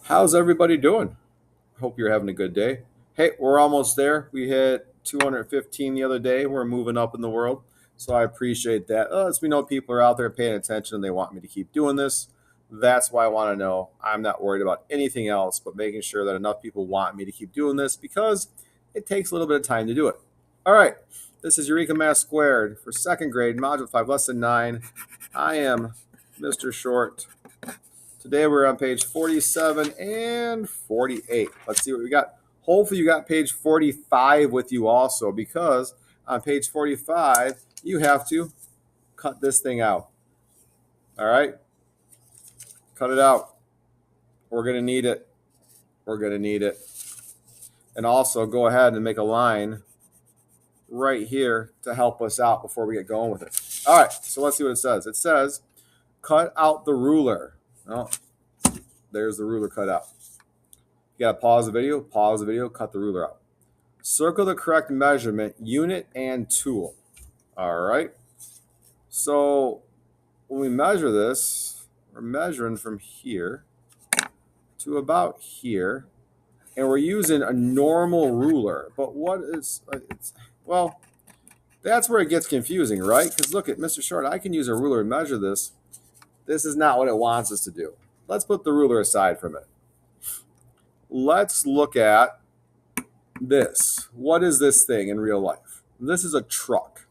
How's everybody doing? Hope you're having a good day. Hey, we're almost there. We hit 215 the other day. We're moving up in the world. So I appreciate that. As we know, people are out there paying attention and they want me to keep doing this. That's why I want to know. I'm not worried about anything else, but making sure that enough people want me to keep doing this because it takes a little bit of time to do it. All right. This is Eureka Math Squared for second grade, Module 5, Lesson 9. I am Mr. Short. Today we're on page 47 and 48. Let's see what we got. Hopefully you got page 45 with you also, because on page 45 you have to cut this thing out. All right? Cut it out. We're going to need it. We're going to need it. And also go ahead and make a line right here to help us out before we get going with it. All right, so let's see what it says. It says, cut out the ruler. Oh, there's the ruler cut out. You got to pause the video, cut the ruler out. Circle the correct measurement, unit, and tool. All right. So when we measure this, we're measuring from here to about here, and we're using a normal ruler. But what is, well, that's where it gets confusing, right? Because look at Mr. Short, I can use a ruler to measure this. This is not what it wants us to do. Let's put the ruler aside for a minute. Let's look at this. What is this thing in real life? This is a truck,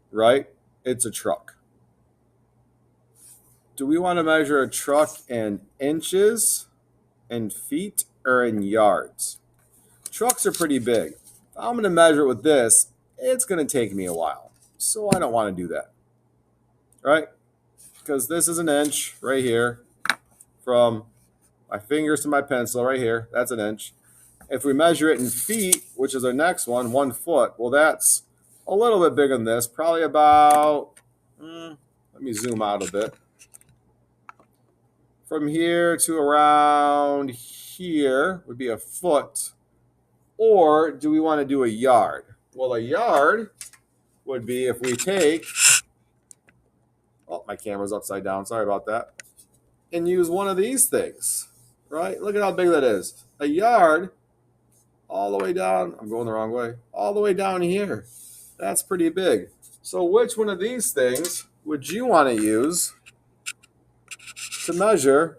right? It's a truck. Do we want to measure a truck in inches, in feet, or in yards? Trucks are pretty big. If I'm going to measure it with this, it's going to take me a while. So I don't want to do that, right? Because this is an inch right here from my fingers to my pencil right here. That's an inch. If we measure it in feet, which is our next one, 1 foot, well, that's a little bit bigger than this, probably about, let me zoom out a bit. From here to around here would be a foot. Or do we want to do a yard? Well, a yard would be if we take, oh, my camera's upside down, sorry about that, and use one of these things, right? Look at how big that is. A yard all the way down, I'm going the wrong way, all the way down here. That's pretty big. So which one of these things would you want to use to measure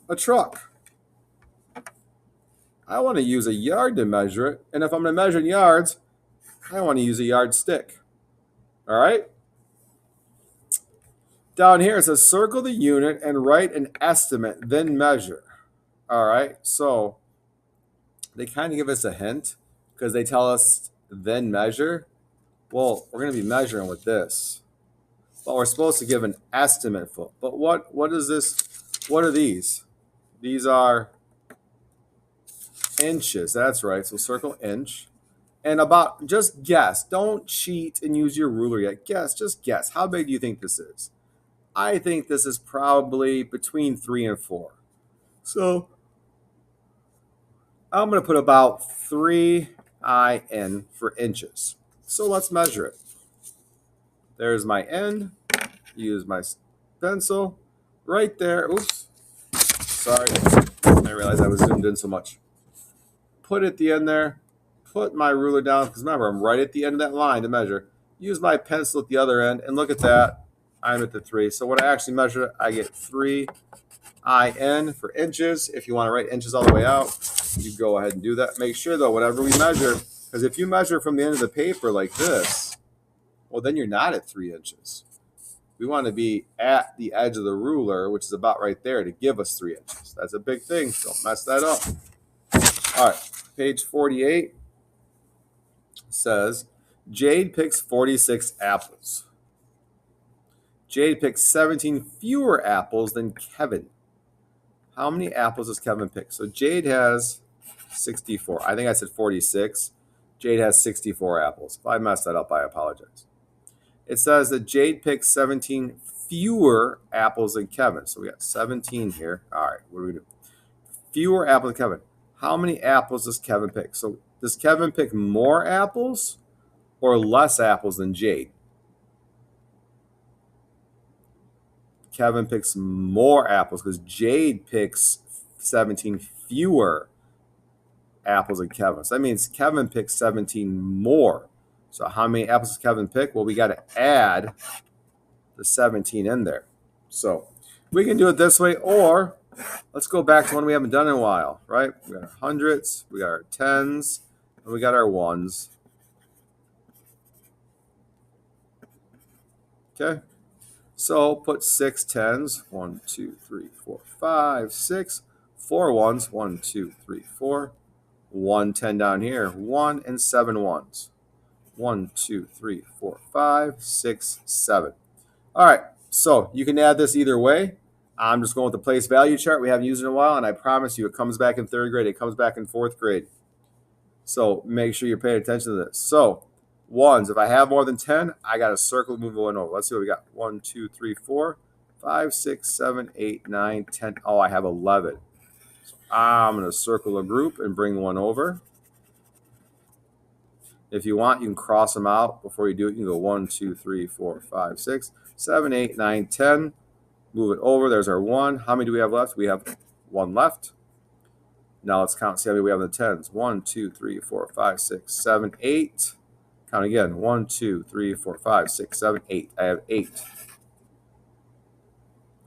a truck? I want to use a yard to measure it. And if I'm going to measure in yards, I want to use a yardstick. All right? Down here it says circle the unit and write an estimate, then measure. All right? So they kind of give us a hint because they tell us then measure. Well, we're going to be measuring with this. But we're supposed to give an estimate for. But what is this? What are these? These are inches. That's right. So circle inch. And about, just guess. Don't cheat and use your ruler yet. Just guess. How big do you think this is? I think this is probably between 3 and 4. So I'm going to put about 3 in for inches. So let's measure it. There's my end. Use my pencil right there. Oops. Sorry. I realized I was zoomed in so much. Put it at the end there. Put my ruler down, because remember, I'm right at the end of that line to measure. Use my pencil at the other end, and look at that. I'm at the 3. So when I actually measure it, I get 3 in for inches. If you want to write inches all the way out, you go ahead and do that. Make sure, though, whatever we measure, because if you measure from the end of the paper like this, well, then you're not at 3 inches. We want to be at the edge of the ruler, which is about right there, to give us 3 inches. That's a big thing. Don't mess that up. All right, page 48 says, Jade picks 46 apples. Jade picks 17 fewer apples than Kevin. How many apples does Kevin pick? So Jade has 64. I think I said 46. Jade has 64 apples. If I messed that up, I apologize. It says that Jade picks 17 fewer apples than Kevin. So we got 17 here. All right, what do we do? Fewer apples than Kevin. How many apples does Kevin pick? So does Kevin pick more apples or less apples than Jade? Kevin picks more apples because Jade picks 17 fewer apples than Kevin. So that means Kevin picked 17 more. So how many apples did Kevin pick? Well, we got to add the 17 in there. So we can do it this way, or let's go back to one we haven't done in a while, right? We got our hundreds, we got our tens, and we got our ones. Okay. So put 6 tens, 1, 2, 3, 4, 5, 6, 4 ones, 1, 2, 3, 4, 1 10 down here, 1 and 7 ones. 1, 2, 3, 4, 5, 6, 7. All right, so you can add this either way. I'm just going with the place value chart. We haven't used it in a while, and I promise you it comes back in 3rd grade. It comes back in 4th grade. So make sure you're paying attention to this. So ones, if I have more than 10, I got to circle, move one over. Let's see what we got. 1, 2, 3, 4, 5, 6, 7, 8, 9, 10. Oh, I have 11. So I'm going to circle a group and bring one over. If you want, you can cross them out before you do it. You can go 1, 2, 3, 4, 5, 6, 7, 8, 9, 10. Move it over. There's our 1. How many do we have left? We have 1 left. Now let's count. See how many we have in the tens. 1, 2, 3, 4, 5, 6, 7, 8. Count again. 1, 2, 3, 4, 5, 6, 7, 8. I have 8.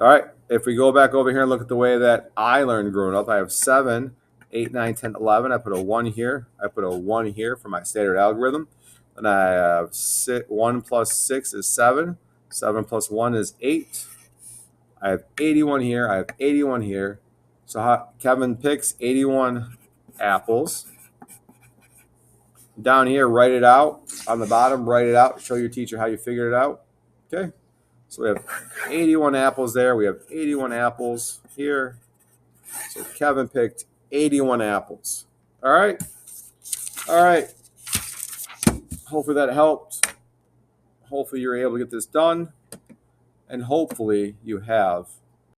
All right. If we go back over here and look at the way that I learned growing up, I have 7, 8, 9, 10, 11. I put a 1 here. I put a 1 here for my standard algorithm. And I have 1 plus 6 is 7. 7 plus 1 is 8. I have 81 here. I have 81 here. So Kevin picks 81 apples. Down here, write it out. On the bottom, write it out. Show your teacher how you figured it out. Okay? So we have 81 apples there. We have 81 apples here. So Kevin picked 81 apples. All right? All right. Hopefully that helped. Hopefully you're able to get this done. And hopefully you have